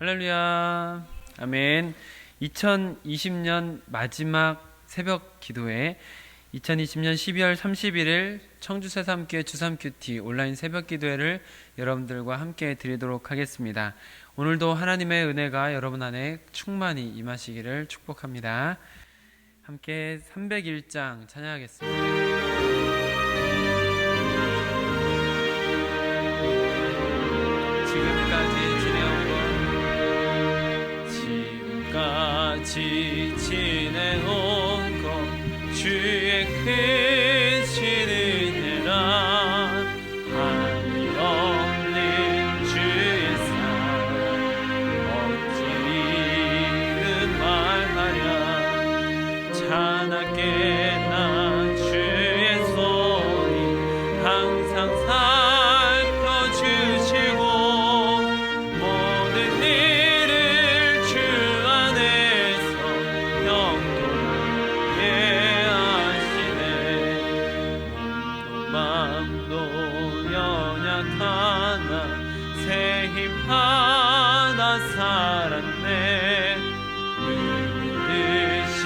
할렐루야. 아멘. 2020년 마지막 새벽 기도회 2020년 12월 31일 청주 새삼교회 주삼큐티 온라인 새벽 기도회를 여러분들과 함께 드리도록 하겠습니다. 오늘도 하나님의 은혜가 여러분 안에 충만히 임하시기를 축복합니다. 함께 301장 찬양하겠습니다. 지금까지 지내온 것 주의 크신 은혜라 한이 없는 주의 사랑 어찌 이른 말하랴 찬하게 나 주의 손이 항상 살펴주시고 모든 일을 주 안에서 영통하게 하시네. 몸도 마음도 연약하나 새 힘 하나 살았네. 듯이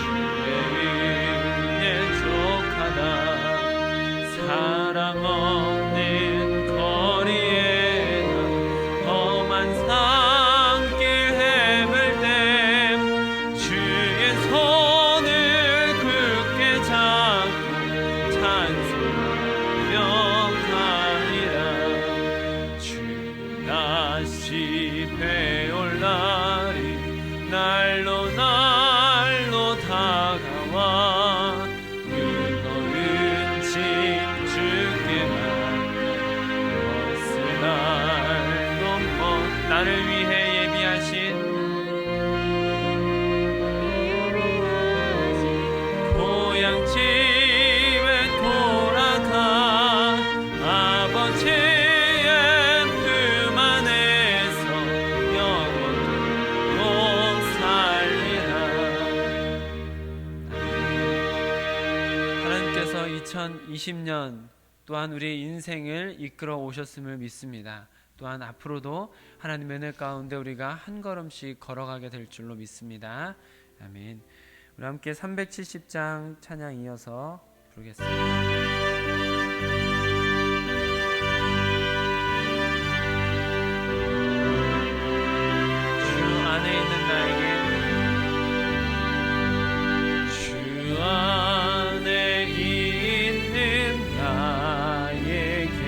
주의 은혜 족하다. 사랑 없는 거리에 험한 산길 헤맬 때 주의 손을 굳게 잡고 찬송하며 가리라. 주 다시 배올 날이 날로 다가와 뜨거운 집 주께 맡겨 날도 먼 나를 위해 예비하신 고향집에 돌아가 아버지의 품 안에서 영원토록 살리라. 하나님께서 2020년 또한 우리의 인생을 이끌어 오셨음을 믿습니다. 또한 앞으로도 하나님의 은혜 가운데 우리가 한 걸음씩 걸어가게 될 줄로 믿습니다. 아멘. 우리 함께 370장 찬양 이어서 부르겠습니다. 주 안에 있는 나에게 주 안에 있는 나에게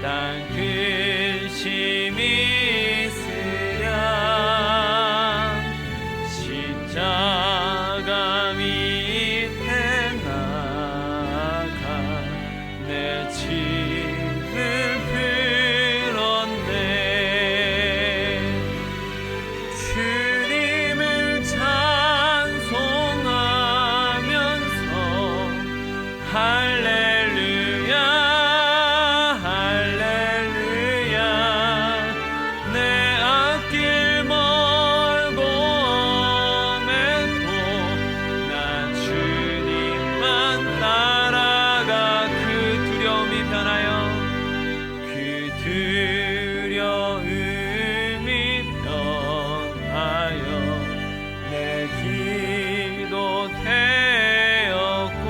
난 근심이 있으랴. 십자가 밑에 나가 내 짐을 풀었네. 주님을 찬송하면서 할렐루야 할렐루야. 내 앞길 멀고 험해도 나 주님만 따라가. 그 두려움이 변하여 그 두려움이 변하여 내 기도 되었고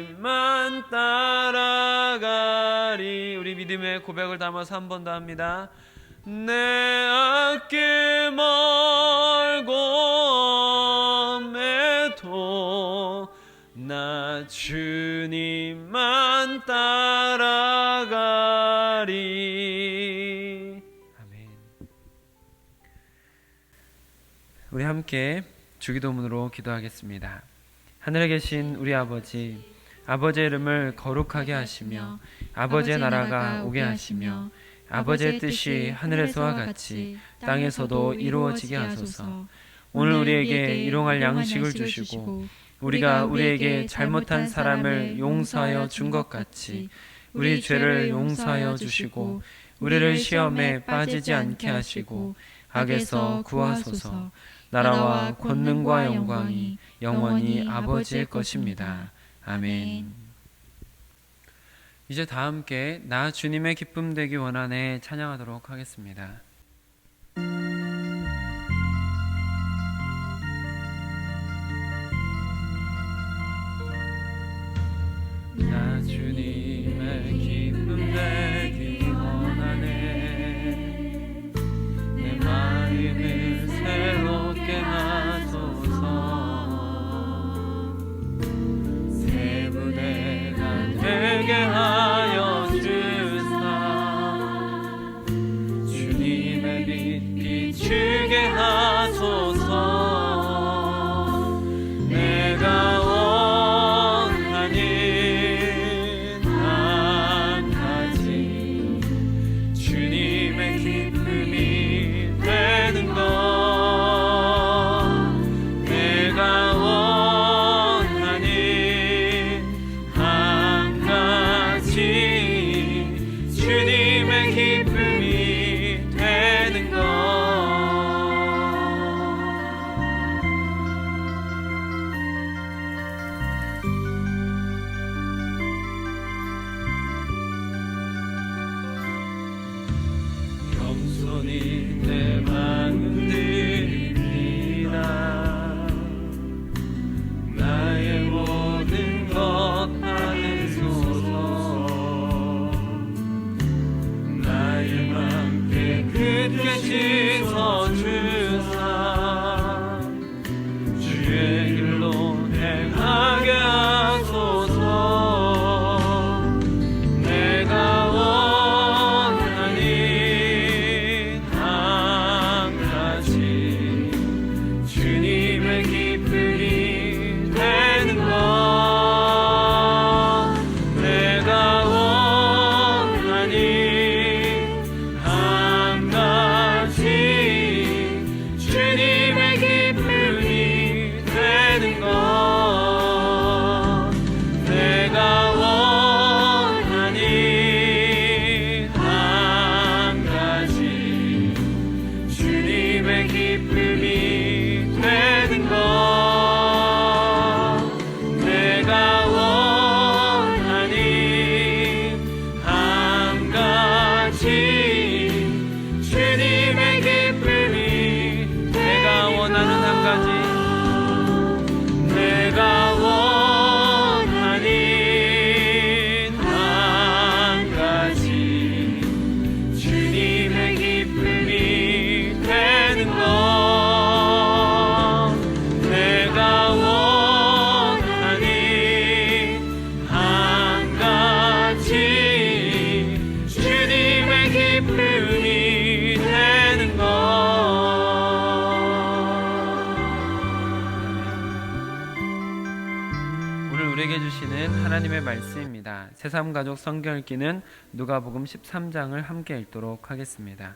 주님만 따라가리. 우리 믿음의 고백을 담아서 한 번 더 합니다. 내 앞길 멀고 매도 나 주님만 따라가리. 아멘. 우리 함께 주기도문으로 기도하겠습니다. 하늘에 계신 우리 아버지, 아버지의 이름을 거룩하게 하시며 아버지의 나라가 오게 하시며 아버지의 뜻이 하늘에서와 같이 땅에서도 이루어지게 하소서. 오늘 우리에게 일용할 양식을 주시고 우리가 우리에게 잘못한 사람을 용서하여 준 것 같이 우리 죄를 용서하여 주시고 우리를 시험에 빠지지 않게 하시고 악에서 구하소서. 나라와 권능과 영광이 영원히 아버지의 것입니다. 아멘. 이제 다 함께 나 주님의 기쁨 되기 원하네 찬양하도록 하겠습니다. 나 주님의 기쁨 되기 원하네. 내 마음을 새롭게 하소서. 새 부대가 되게 하여 주사. 주님의 빛 비추게 하소서. 내가 원하는 한 가지 주님의 기쁨이 되는 것. 내가 원하는 한 가지 주님의 기쁨이 되는 것. 겸손히 내 마음 드립니다. 나의 모든 것 받으소서. 나의 맘 깨끗게 씻어주사. 주의 길로 행하게 하소서. 내가 원하는 한 가지 주님의 기쁨이 되는 것. 내가 원하는 한 가지 주님의 기쁨이 되는 것. 내가 원하는 한 가지 주님의 기쁨이 되는 것. 내가 원하는 한 가지 주님의 기쁨이. 내가 원하는 한 가지. 내가 원하는 한 가지 주님의 기쁨이 되는 것. 내가 원하는 한 가지 주님의 기쁨이 되는 것. 오늘 우리에게 주시는 하나님의 말씀입니다. 새삼가족 성경 읽기는 누가복음 13장을 함께 읽도록 하겠습니다.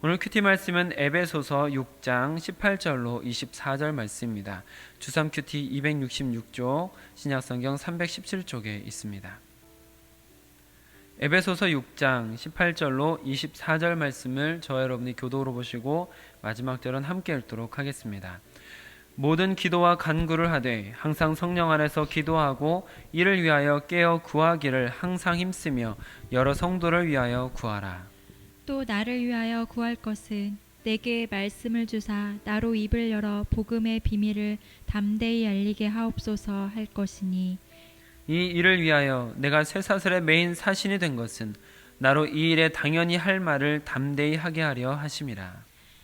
오늘 큐티 말씀은 에베소서 6장 18절로 24절 말씀입니다. 주삼 큐티 266쪽, 신약성경 317쪽에 있습니다. 에베소서 6장 18절로 24절 말씀을 저와 여러분이 교독으로 보시고 마지막 절은 함께 읽도록 하겠습니다. 모든 기도와 간구를 하되 항상 성령 안에서 기도하고 이를 위하여 깨어 구하기를 항상 힘쓰며 여러 성도를 위하여 구하라. 또 나를 위하여 구할 것은 내게 말씀을 주사 나로 입을 열어 복음의 비밀을 담대히 알리게 하옵소서 할 것이니 이 일을 위하여 내가 쇠사슬의 메인 사신이 된 것은 나로 이 일에 당연히 할 말을 담대히 하게 하려 하심이라.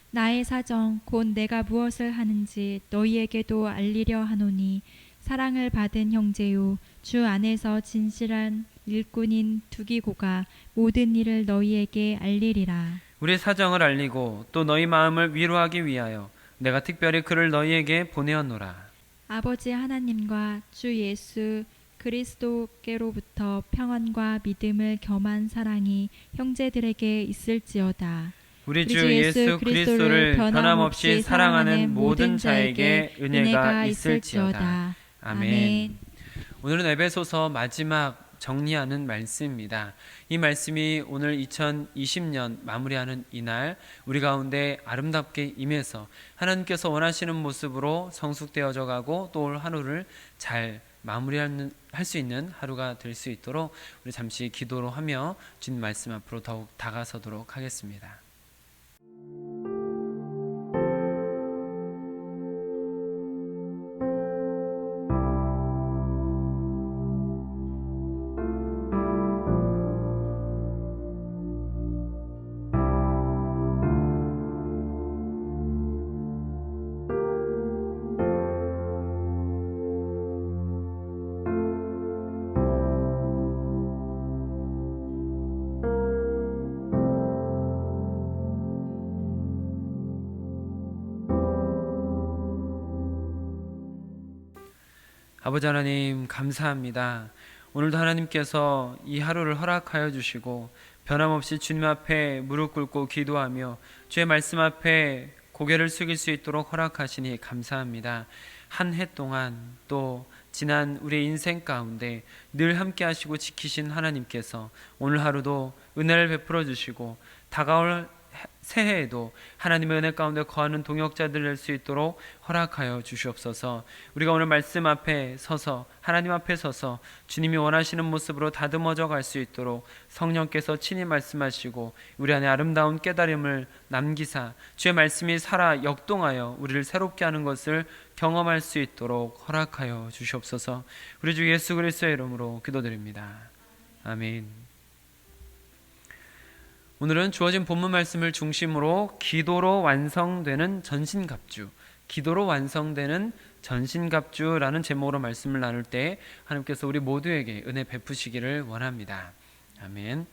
나의 사정 곧 내가 무엇을 하는지 너희에게도 알리려 하노니 사랑을 받은 형제요 주 안에서 진실한 일꾼인 두기고가 모든 일을 너희에게 알리리라. 우리 사정을 알리고 또 너희 마음을 위로하기 위하여 내가 특별히 그를 너희에게 보내었노라. 아버지 하나님과 주 예수 그리스도께로부터 평안과 믿음을 겸한 사랑이 형제들에게 있을지어다. 우리 주 예수 그리스도를 변함없이 사랑하는 모든 자에게 은혜가 있을지어다. 아멘. 오늘은 에베소서 마지막 정리하는 말씀입니다. 이 말씀이 오늘 2020년 마무리하는 이날 우리 가운데 아름답게 임해서 하나님께서 원하시는 모습으로 성숙되어져 가고 또 올 하루를 잘 마무리할 수 있는 하루가 될 수 있도록 우리 잠시 기도로 하며 주님 말씀 앞으로 더욱 다가서도록 하겠습니다. 아버지 하나님 감사합니다. 오늘도 하나님께서 이 하루를 허락하여 주시고 변함없이 주님 앞에 무릎 꿇고 기도하며 주의 말씀 앞에 고개를 숙일 수 있도록 허락하시니 감사합니다. 한 해 동안 또 지난 우리의 인생 가운데 늘 함께 하시고 지키신 하나님께서 오늘 하루도 은혜를 베풀어 주시고 다가올 새해에도 하나님의 은혜 가운데 거하는 동역자들 될 수 있도록 허락하여 주시옵소서. 우리가 오늘 말씀 앞에 서서 하나님 앞에 서서 주님이 원하시는 모습으로 다듬어져 갈 수 있도록 성령께서 친히 말씀하시고 우리 안에 아름다운 깨달음을 남기사 주의 말씀이 살아 역동하여 우리를 새롭게 하는 것을 경험할 수 있도록 허락하여 주시옵소서. 우리 주 예수 그리스도의 이름으로 기도드립니다. 아멘. 오늘은 주어진 본문 말씀을 중심으로 기도로 완성되는 전신갑주, 기도로 완성되는 전신갑주라는 제목으로 말씀을 나눌 때 하나님께서 우리 모두에게 은혜 베푸시기를 원합니다. 아멘.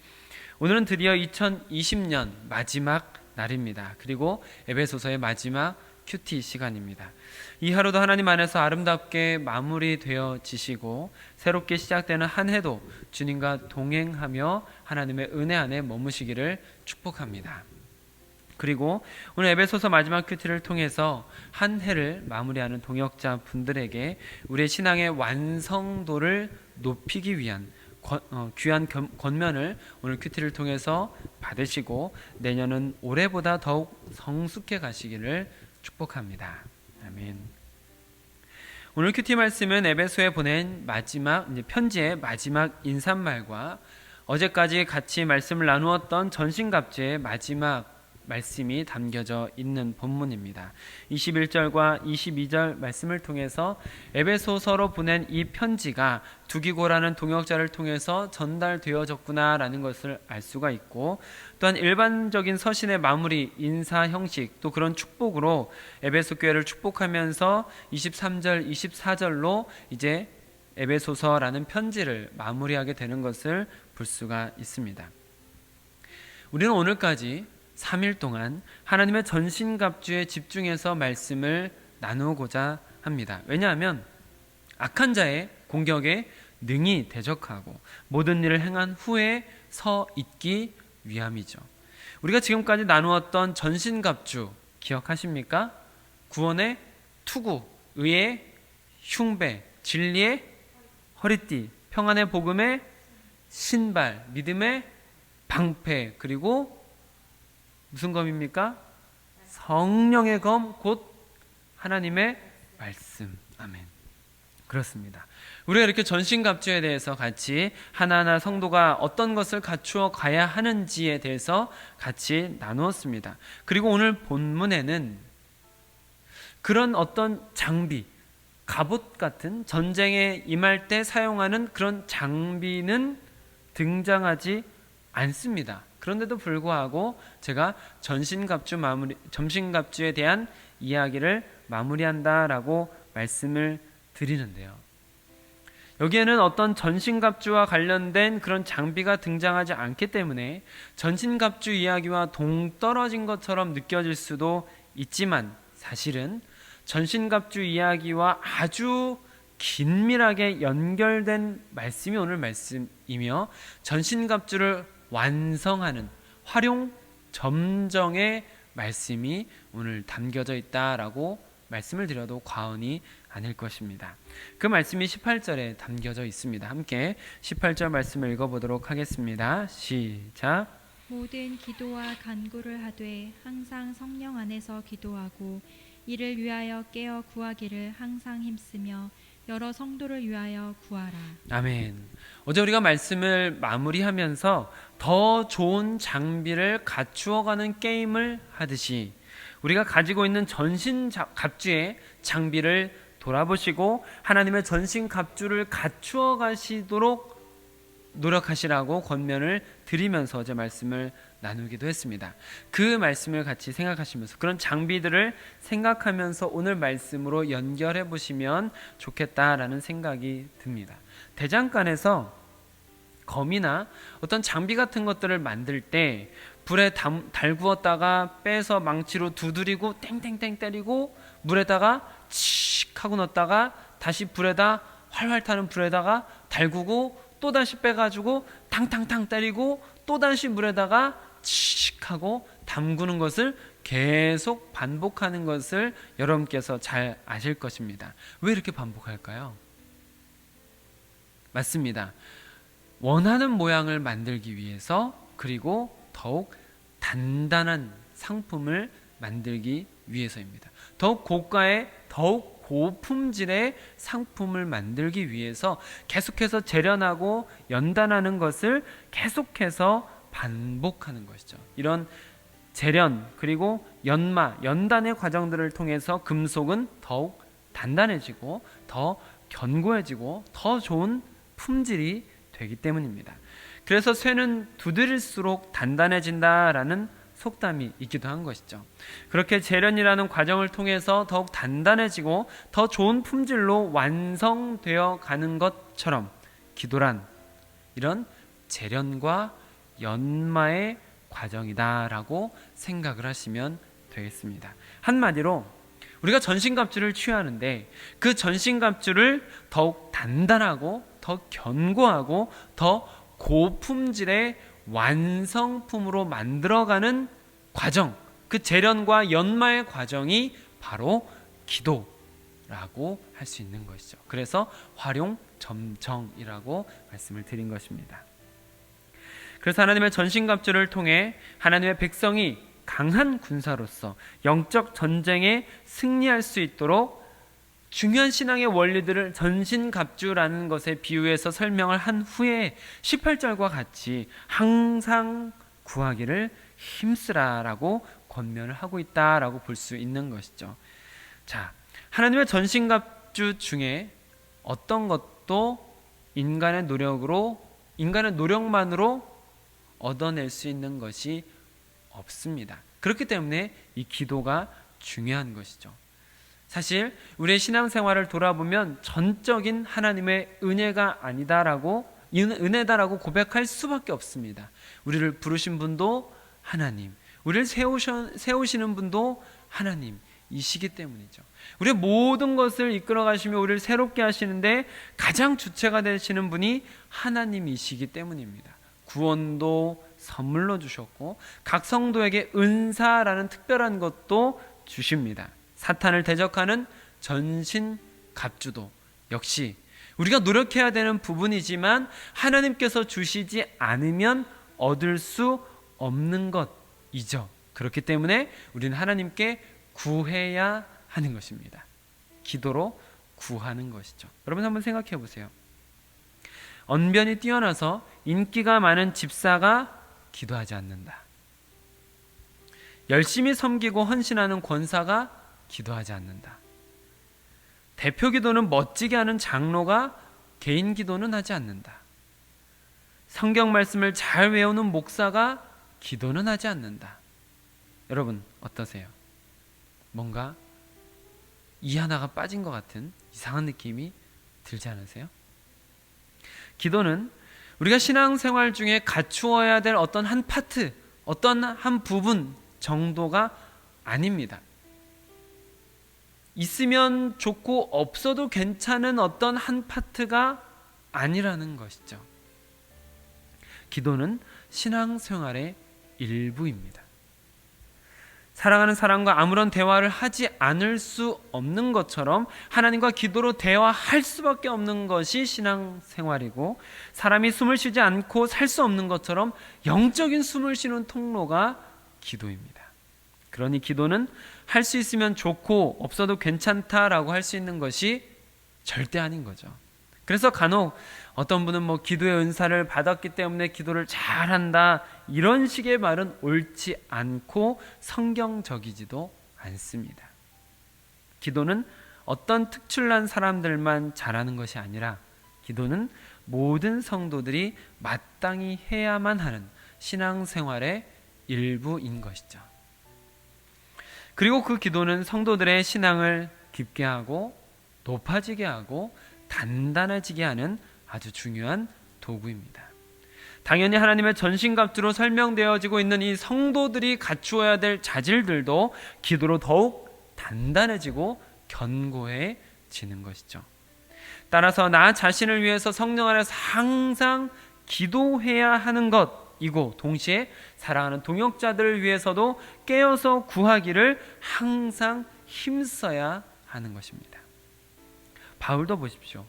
오늘은 드디어 2020년 마지막 날입니다. 그리고 에베소서의 마지막 큐티 시간입니다. 이 하루도 하나님 안에서 아름답게 마무리되어지시고 새롭게 시작되는 한 해도 주님과 동행하며 하나님의 은혜 안에 머무시기를 축복합니다. 그리고 오늘 에베소서 마지막 큐티를 통해서 한 해를 마무리하는 동역자 분들에게 우리의 신앙의 완성도를 높이기 위한 귀한 권면을 오늘 큐티를 통해서 받으시고 내년은 올해보다 더욱 성숙해 가시기를 축복합니다. 아멘. 오늘 큐티 말씀은 에베소에 보낸 마지막 편지의 마지막 인사말과 어제까지 같이 말씀을 나누었던 전신갑주의 마지막 말씀이 담겨져 있는 본문입니다. 21절과 22절 말씀을 통해서 에베소서로 보낸 이 편지가 두기고라는 동역자를 통해서 전달되어졌구나라는 것을 알 수가 있고 또한 일반적인 서신의 마무리, 인사 형식 또 그런 축복으로 에베소 교회를 축복하면서 23절, 24절로 이제 에베소서라는 편지를 마무리하게 되는 것을 볼 수가 있습니다. 우리는 오늘까지 3일 동안 하나님의 전신갑주에 집중해서 말씀을 나누고자 합니다. 왜냐하면 악한 자의 공격에 능히 대적하고 모든 일을 행한 후에 서 있기 위함이죠. 우리가 지금까지 나누었던 전신갑주 기억하십니까? 구원의 투구, 의의 흉배, 진리의 허리띠, 평안의 복음의 신발, 믿음의 방패, 그리고 무슨 검입니까? 성령의 검, 곧 하나님의 말씀. 아멘. 그렇습니다. 우리가 이렇게 전신갑주에 대해서 같이 하나하나 성도가 어떤 것을 갖추어 가야 하는지에 대해서 같이 나누었습니다. 그리고 오늘 본문에는 그런 어떤 장비, 갑옷 같은 전쟁에 임할 때 사용하는 그런 장비는 등장하지 않습니다. 그런데도 불구하고 제가 전신갑주에 대한 이야기를 마무리한다라고 말씀을 드리는데요. 여기에는 어떤 전신갑주와 관련된 그런 장비가 등장하지 않기 때문에 전신갑주 이야기와 동떨어진 것처럼 느껴질 수도 있지만, 사실은 전신갑주 이야기와 아주 긴밀하게 연결된 말씀이 오늘 말씀이며, 전신갑주를 완성하는 활용 점정의 말씀이 오늘 담겨져 있다라고 말씀을 드려도 과언이 아닐 것입니다. 그 말씀이 18절에 담겨져 있습니다. 함께 18절 말씀을 읽어보도록 하겠습니다. 시작. 모든 기도와 간구를 하되 항상 성령 안에서 기도하고 이를 위하여 깨어 구하기를 항상 힘쓰며 여러 성도를 위하여 구하라. 아멘. 어제 우리가 말씀을 마무리하면서 더 좋은 장비를 갖추어가는 게임을 하듯이 우리가 가지고 있는 전신갑주의 장비를 돌아보시고 하나님의 전신갑주를 갖추어 가시도록 노력하시라고 권면을 드리면서 어제 말씀을 나누기도 했습니다. 그 말씀을 같이 생각하시면서 그런 장비들을 생각하면서 오늘 말씀으로 연결해 보시면 좋겠다라는 생각이 듭니다. 대장간에서 검이나 어떤 장비 같은 것들을 만들 때 불에 달구었다가 빼서 망치로 두드리고 땡땡땡 때리고 물에다가 칙 하고 넣었다가 다시 불에다 활활 타는 불에다가 달구고 또다시 빼가지고 탕탕탕 때리고 또다시 물에다가 칙 하고 담그는 것을 계속 반복하는 것을 여러분께서 잘 아실 것입니다. 왜 이렇게 반복할까요? 맞습니다. 원하는 모양을 만들기 위해서, 그리고 더욱 단단한 상품을 만들기 위해서입니다. 더욱 고가의, 더욱 고품질의 상품을 만들기 위해서 계속해서 재련하고 연단하는 것을 계속해서 반복하는 것이죠. 이런 재련 그리고 연단의 과정들을 통해서 금속은 더욱 단단해지고 더 견고해지고 더 좋은 품질이 되기 때문입니다. 그래서 쇠는 두드릴수록 단단해진다라는 속담이 있기도 한 것이죠. 그렇게 재련이라는 과정을 통해서 더욱 단단해지고 더 좋은 품질로 완성되어 가는 것처럼 기도란 이런 재련과 연마의 과정이다라고 생각을 하시면 되겠습니다. 한마디로 우리가 전신갑주를 취하는데 그 전신갑주를 더욱 단단하고 더 견고하고 더 고품질의 완성품으로 만들어가는 과정, 그 재련과 연마의 과정이 바로 기도라고 할 수 있는 것이죠. 그래서 활용 점정이라고 말씀을 드린 것입니다. 그래서 하나님의 전신갑주를 통해 하나님의 백성이 강한 군사로서 영적 전쟁에 승리할 수 있도록 중요한 신앙의 원리들을 전신갑주라는 것에 비유해서 설명을 한 후에 18절과 같이 항상 구하기를 힘쓰라라고 권면을 하고 있다라고 볼 수 있는 것이죠. 자, 하나님의 전신갑주 중에 어떤 것도 인간의 노력만으로 얻어낼 수 있는 것이 없습니다. 그렇기 때문에 이 기도가 중요한 것이죠. 사실 우리의 신앙생활을 돌아보면 전적인 하나님의 은혜다라고 고백할 수밖에 없습니다. 우리를 부르신 분도 하나님, 우리를 세우시는 분도 하나님이시기 때문이죠. 우리의 모든 것을 이끌어 가시며 우리를 새롭게 하시는데 가장 주체가 되시는 분이 하나님이시기 때문입니다. 구원도 선물로 주셨고 각 성도에게 은사라는 특별한 것도 주십니다. 사탄을 대적하는 전신갑주도 역시 우리가 노력해야 되는 부분이지만 하나님께서 주시지 않으면 얻을 수 없는 것이죠. 그렇기 때문에 우리는 하나님께 구해야 하는 것입니다. 기도로 구하는 것이죠. 여러분 한번 생각해 보세요. 언변이 뛰어나서 인기가 많은 집사가 기도하지 않는다. 열심히 섬기고 헌신하는 권사가 기도하지 않는다. 대표 기도는 멋지게 하는 장로가 개인 기도는 하지 않는다. 성경 말씀을 잘 외우는 목사가 기도는 하지 않는다. 여러분 어떠세요? 뭔가 이 하나가 빠진 것 같은 이상한 느낌이 들지 않으세요? 기도는 우리가 신앙생활 중에 갖추어야 될 어떤 한 파트, 어떤 한 부분 정도가 아닙니다. 있으면 좋고 없어도 괜찮은 어떤 한 파트가 아니라는 것이죠. 기도는 신앙생활의 일부입니다. 사랑하는 사람과 아무런 대화를 하지 않을 수 없는 것처럼 하나님과 기도로 대화할 수밖에 없는 것이 신앙생활이고, 사람이 숨을 쉬지 않고 살 수 없는 것처럼 영적인 숨을 쉬는 통로가 기도입니다. 그러니 기도는 할 수 있으면 좋고 없어도 괜찮다라고 할 수 있는 것이 절대 아닌 거죠. 그래서 간혹 어떤 분은 기도의 은사를 받았기 때문에 기도를 잘한다, 이런 식의 말은 옳지 않고 성경적이지도 않습니다. 기도는 어떤 특출난 사람들만 잘하는 것이 아니라 기도는 모든 성도들이 마땅히 해야만 하는 신앙생활의 일부인 것이죠. 그리고 그 기도는 성도들의 신앙을 깊게 하고 높아지게 하고 단단해지게 하는 아주 중요한 도구입니다. 당연히 하나님의 전신갑주로 설명되어지고 있는 이 성도들이 갖추어야 될 자질들도 기도로 더욱 단단해지고 견고해지는 것이죠. 따라서 나 자신을 위해서 성령 안에서 항상 기도해야 하는 것이고, 동시에 사랑하는 동역자들을 위해서도 깨어서 구하기를 항상 힘써야 하는 것입니다. 바울도 보십시오.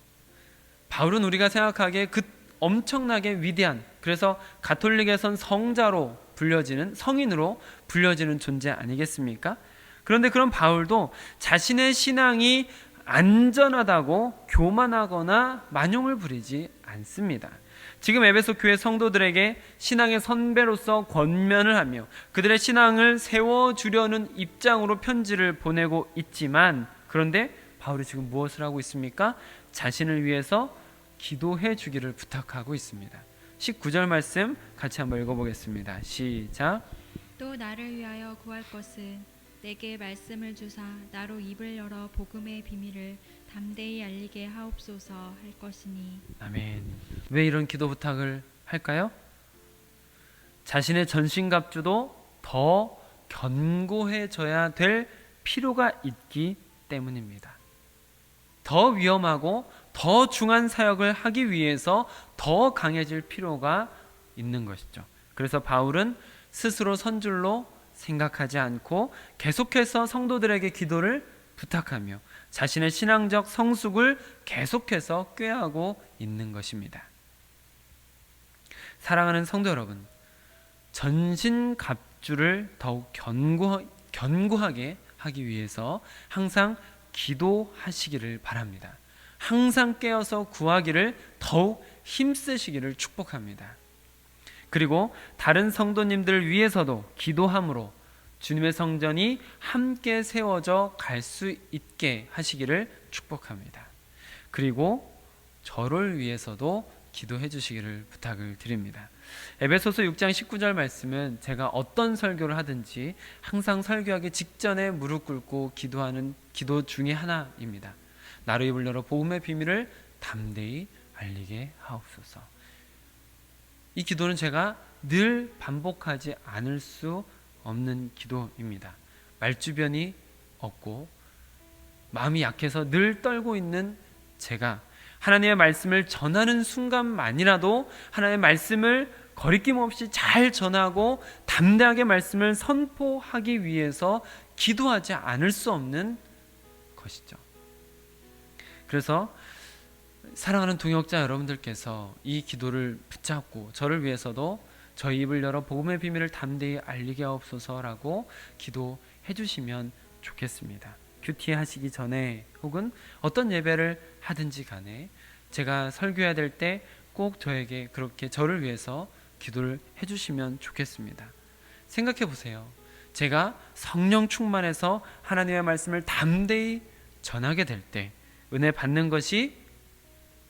바울은 우리가 생각하기에 그 엄청나게 위대한, 그래서 가톨릭에선 성자로 불려지는, 성인으로 불려지는 존재 아니겠습니까? 그런데 그런 바울도 자신의 신앙이 안전하다고 교만하거나 만용을 부리지 않습니다. 지금 에베소 교회 성도들에게 신앙의 선배로서 권면을 하며 그들의 신앙을 세워주려는 입장으로 편지를 보내고 있지만, 그런데 바울이 지금 무엇을 하고 있습니까? 자신을 위해서 기도해 주기를 부탁하고 있습니다. 19절 말씀 같이 한번 읽어보겠습니다. 시작. 또 나를 위하여 구할 것은 내게 말씀을 주사 나로 입을 열어 복음의 비밀을 담대히 알리게 하옵소서 할 것이니. 아멘. 왜 이런 기도 부탁을 할까요? 자신의 전신갑주도 더 견고해져야 될 필요가 있기 때문입니다. 더 위험하고 더 중한 사역을 하기 위해서 더 강해질 필요가 있는 것이죠. 그래서 바울은 스스로 선줄로 생각하지 않고 계속해서 성도들에게 기도를 부탁하며 자신의 신앙적 성숙을 계속해서 꾀하고 있는 것입니다. 사랑하는 성도 여러분, 전신갑주를 더욱 견고하게 하기 위해서 항상 기도하시기를 바랍니다. 항상 깨어서 구하기를 더욱 힘쓰시기를 축복합니다. 그리고 다른 성도님들을 위해서도 기도함으로 주님의 성전이 함께 세워져 갈 수 있게 하시기를 축복합니다. 그리고 저를 위해서도 기도해 주시기를 부탁을 드립니다. 에베소서 6장 19절 말씀은 제가 어떤 설교를 하든지 항상 설교하기 직전에 무릎 꿇고 기도하는 기도 중에 하나입니다. 나로 입을 열어 복음의 비밀을 담대히 알리게 하옵소서. 이 기도는 제가 늘 반복하지 않을 수 없는 기도입니다. 말주변이 없고 마음이 약해서 늘 떨고 있는 제가 하나님의 말씀을 전하는 순간만이라도 하나님의 말씀을 거리낌 없이 잘 전하고 담대하게 말씀을 선포하기 위해서 기도하지 않을 수 없는 것이죠. 그래서 사랑하는 동역자 여러분들께서 이 기도를 붙잡고 저를 위해서도 저희 입을 열어 복음의 비밀을 담대히 알리게 하옵소서라고 기도해 주시면 좋겠습니다. 큐티 하시기 전에 혹은 어떤 예배를 하든지 간에 제가 설교해야 될 때 꼭 저에게 그렇게 저를 위해서 기도를 해주시면 좋겠습니다. 생각해 보세요. 제가 성령 충만해서 하나님의 말씀을 담대히 전하게 될 때 은혜 받는 것이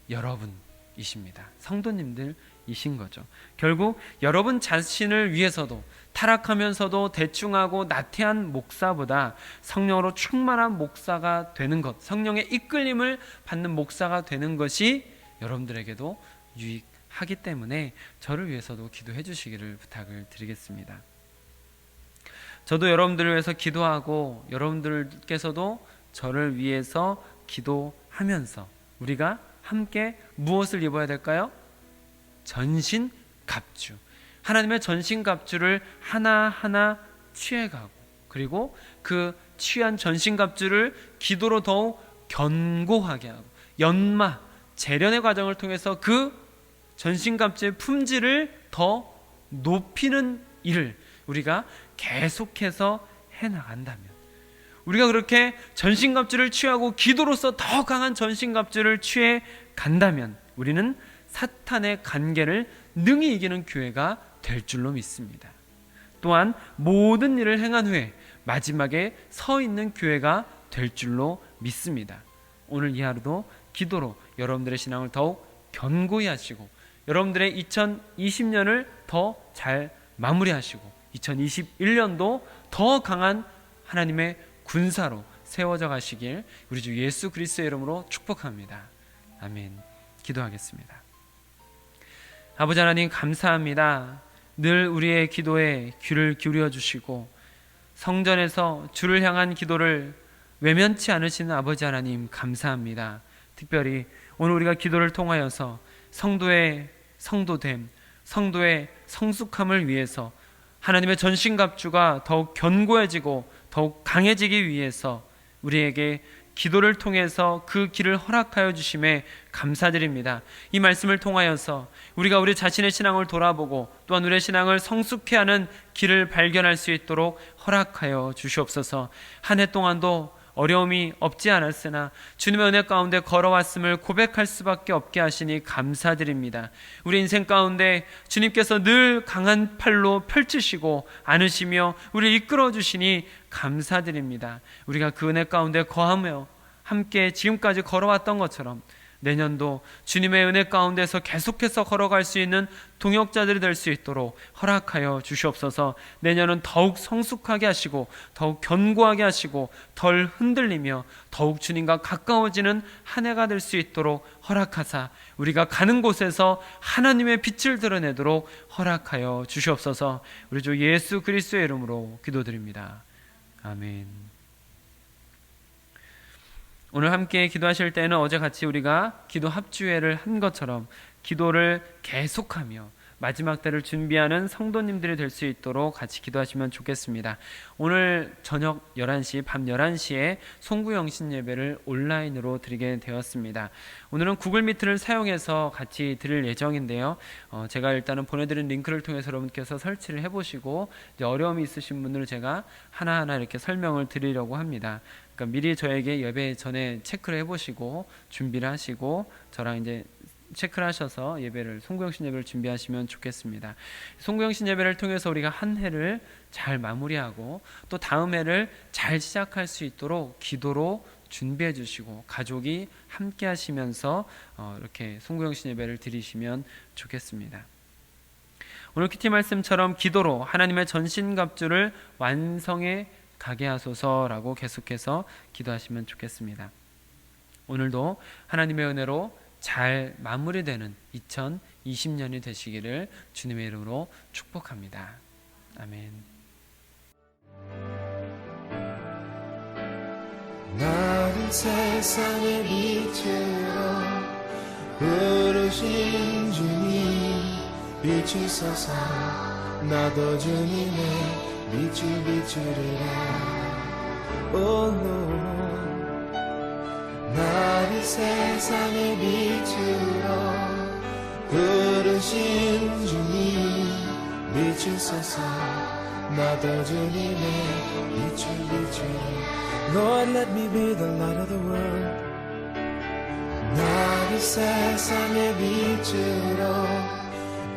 여러분이십니다. 성도님들이신 거죠. 결국 여러분 자신을 위해서도 타락하면서도 대충하고 나태한 목사보다 성령으로 충만한 목사가 되는 것, 성령의 이끌림을 받는 목사가 되는 것이 여러분들에게도 유익하기 때문에 저를 위해서도 기도해 주시기를 부탁을 드리겠습니다. 저도 여러분들을 위해서 기도하고 여러분들께서도 저를 위해서 기도하면서 우리가 함께 무엇을 입어야 될까요? 전신갑주. 하나님의 전신갑주를 하나하나 취해가고, 그리고 그 취한 전신갑주를 기도로 더욱 견고하게 하고, 연마, 재련의 과정을 통해서 그 전신갑주의 품질을 더 높이는 일을 우리가 계속해서 해나간다면, 우리가 그렇게 전신갑주를 취하고 기도로서 더 강한 전신갑주를 취해 간다면 우리는 사탄의 간계를 능히 이기는 교회가 될 줄로 믿습니다. 또한 모든 일을 행한 후에 마지막에 서 있는 교회가 될 줄로 믿습니다. 오늘 이 하루도 기도로 여러분들의 신앙을 더욱 견고히 하시고 여러분들의 2020년을 더 잘 마무리하시고 2021년도 더 강한 하나님의 군사로 세워져 가시길 우리 주 예수 그리스도의 이름으로 축복합니다. 아멘. 기도하겠습니다. 아버지 하나님 감사합니다. 늘 우리의 기도에 귀를 기울여 주시고 성전에서 주를 향한 기도를 외면치 않으시는 아버지 하나님 감사합니다. 특별히 오늘 우리가 기도를 통하여서 성도의 성도됨, 성도의 성숙함을 위해서 하나님의 전신갑주가 더욱 견고해지고 더욱 강해지기 위해서 우리에게 기도를 통해서 그 길을 허락하여 주심에 감사드립니다. 이 말씀을 통하여서 우리가 우리 자신의 신앙을 돌아보고 또한 우리의 신앙을 성숙해 하는 길을 발견할 수 있도록 허락하여 주시옵소서. 한 해 동안도 어려움이 없지 않았으나 주님의 은혜 가운데 걸어왔음을 고백할 수밖에 없게 하시니 감사드립니다. 우리 인생 가운데 주님께서 늘 강한 팔로 펼치시고 안으시며 우리를 이끌어 주시니 감사드립니다. 우리가 그 은혜 가운데 거하며 함께 지금까지 걸어왔던 것처럼 내년도 주님의 은혜 가운데서 계속해서 걸어갈 수 있는 동역자들이 될 수 있도록 허락하여 주시옵소서. 내년은 더욱 성숙하게 하시고 더욱 견고하게 하시고 덜 흔들리며 더욱 주님과 가까워지는 한 해가 될 수 있도록 허락하사 우리가 가는 곳에서 하나님의 빛을 드러내도록 허락하여 주시옵소서. 우리 주 예수 그리스도의 이름으로 기도드립니다. 아멘. 오늘 함께 기도하실 때는 어제 같이 우리가 기도 합주회를 한 것처럼 기도를 계속하며 마지막 때를 준비하는 성도님들이 될 수 있도록 같이 기도하시면 좋겠습니다. 오늘 저녁 11시, 밤 11시에 송구영신 예배를 온라인으로 드리게 되었습니다. 오늘은 구글 미트를 사용해서 같이 드릴 예정인데요. 제가 일단은 보내드린 링크를 통해서 여러분께서 설치를 해보시고 이제 어려움이 있으신 분들은 제가 하나하나 이렇게 설명을 드리려고 합니다. 그러니까 미리 저에게 예배 전에 체크를 해보시고 준비를 하시고 저랑 이제 체크를 하셔서 예배를 송구영신 예배를 준비하시면 좋겠습니다. 송구영신 예배를 통해서 우리가 한 해를 잘 마무리하고 또 다음 해를 잘 시작할 수 있도록 기도로 준비해 주시고 가족이 함께 하시면서 이렇게 송구영신 예배를 드리시면 좋겠습니다. 오늘 큐티 말씀처럼 기도로 하나님의 전신갑주를 완성해 가게 하소서라고 계속해서 기도하시면 좋겠습니다. 오늘도 하나님의 은혜로 잘 마무리되는 2020년이 되시기를 주님의 이름으로 축복합니다. 아멘. 나를 세상의 빛으로 부르신 주님 비추소서. 나도 주님의 빛을 비추리라. 나를 세상의 빛으로 부르신 주님 비추소서. 나도 주님의 빛을 비추리라. Lord, let me be the light of the world. 나를 세상의 빛으로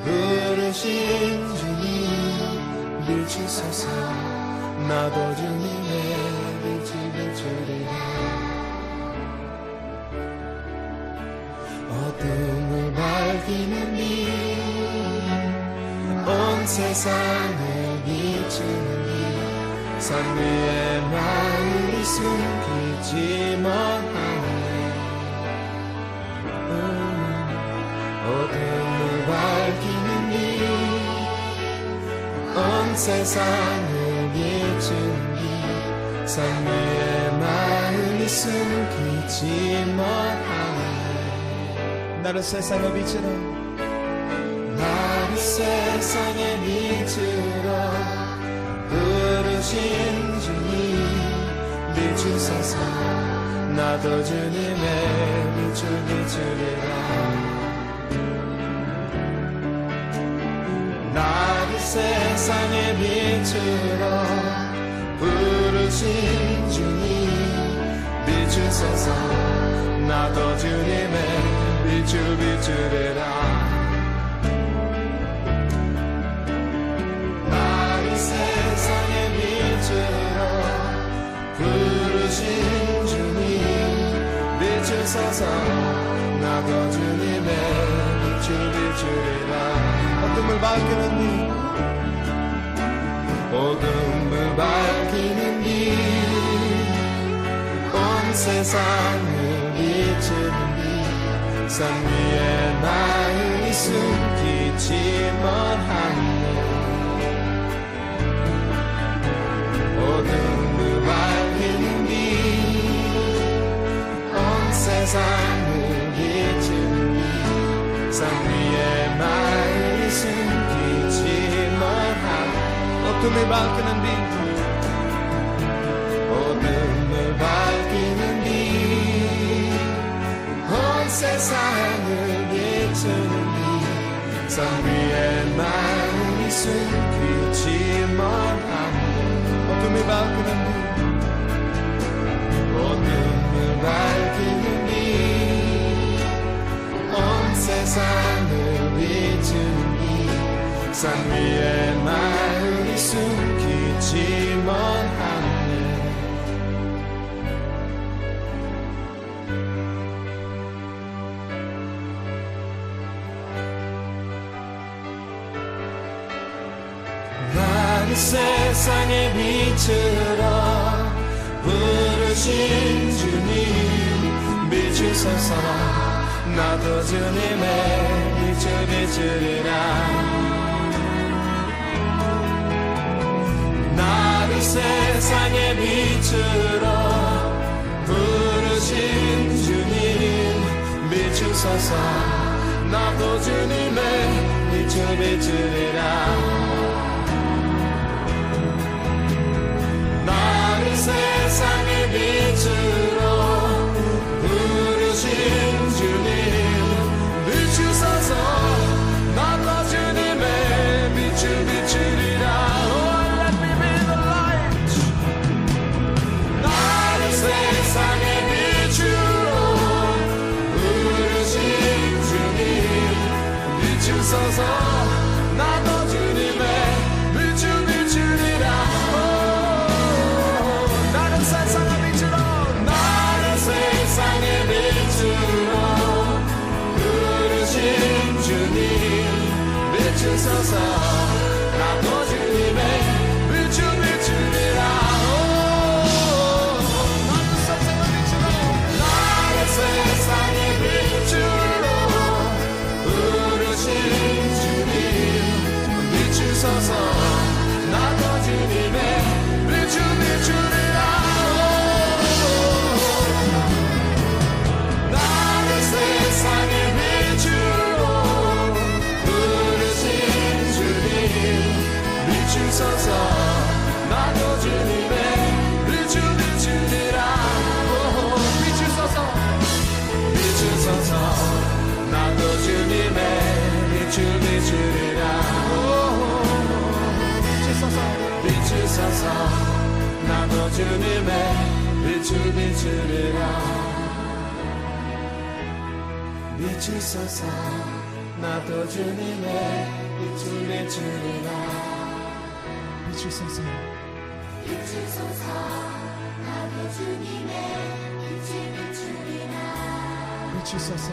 부르신 주님 비추소서. 나도 주님의 빛을 비추리라. 어둠을 밝히는 빛 온 세상을 비추는 빛 산 위에 마음이 숨기지 못하네 어둠을 밝히는 빛 온 세상을 비추는 빛 산 위에 마음이 숨기지 못하네 나를 세상의 빛으로 나를 세상의 빛으로 부르신 주님 비추소서 나도 주님의 빛을 비추리라 나를 세상의 빛으로 부르신 주님 비추소서 나도 주님의 빛을 비추리라 나를 세상의 빛으로 부르신 주님 비추소서 나도 주님의 빛을 비추리라 어둠을 밝히는 빛 어둠을 밝히는 빛 온 세상을 비추는 빛 산 위에 마음이 숨기지 못하네 어둠을 밝히는 빛 온 세상을 비추는 빛 산 위에 마음이 숨기지 못하네 어둠을 밝히는 빛 어둠을 밝히는 빛 온 세상을 비추는 빛 산 위에 마음이 숨기지 못하네 어둠을 밝히는 빛 어둠을 밝히는 빛 온 세상을 비추는 빛 산 위에 마음이 숨기지 못하네 나를 세상의 빛으로 부르신 주님 비추소서 나도 주님의 빛을 비추리라 나를 세상의 빛으로 부르신 주님 비추소서 나도 주님의 빛을 비추리라 나를 세상의 빛으로 부르신 주님 비추소서 나도 주님의 빛을 비추리라 Oh let me be the light 나를 세상의 빛으로 부르신 주님 비추소서 나도 주님의 빛을 비추리라 나를 세상의 빛으로 부르신 주님 비추소서 나도 주님의 빛을 비추리라 나를 세상의 빛으로 부르신 주님 비추소서 나도 주님의 빛을 비추리라 나를 세상의 빛으로 부르신 주님 비추소서 나도 주님의 빛을 비추리라 비추소서 비추소서 나도 주님의 빛을 비추리라 비추소서 비추소서 나도 주님의 빛을 비추리라 비추소서 나도 주님의 빛을 비추리라 비추소서 비추소서 나도 주님의 빛을 비추리라 비추소서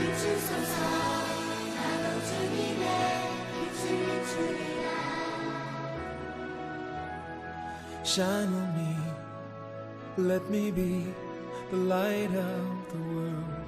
비추소서 나도 주님의 빛을 비추리라 Shine on me, let me be the light of the world.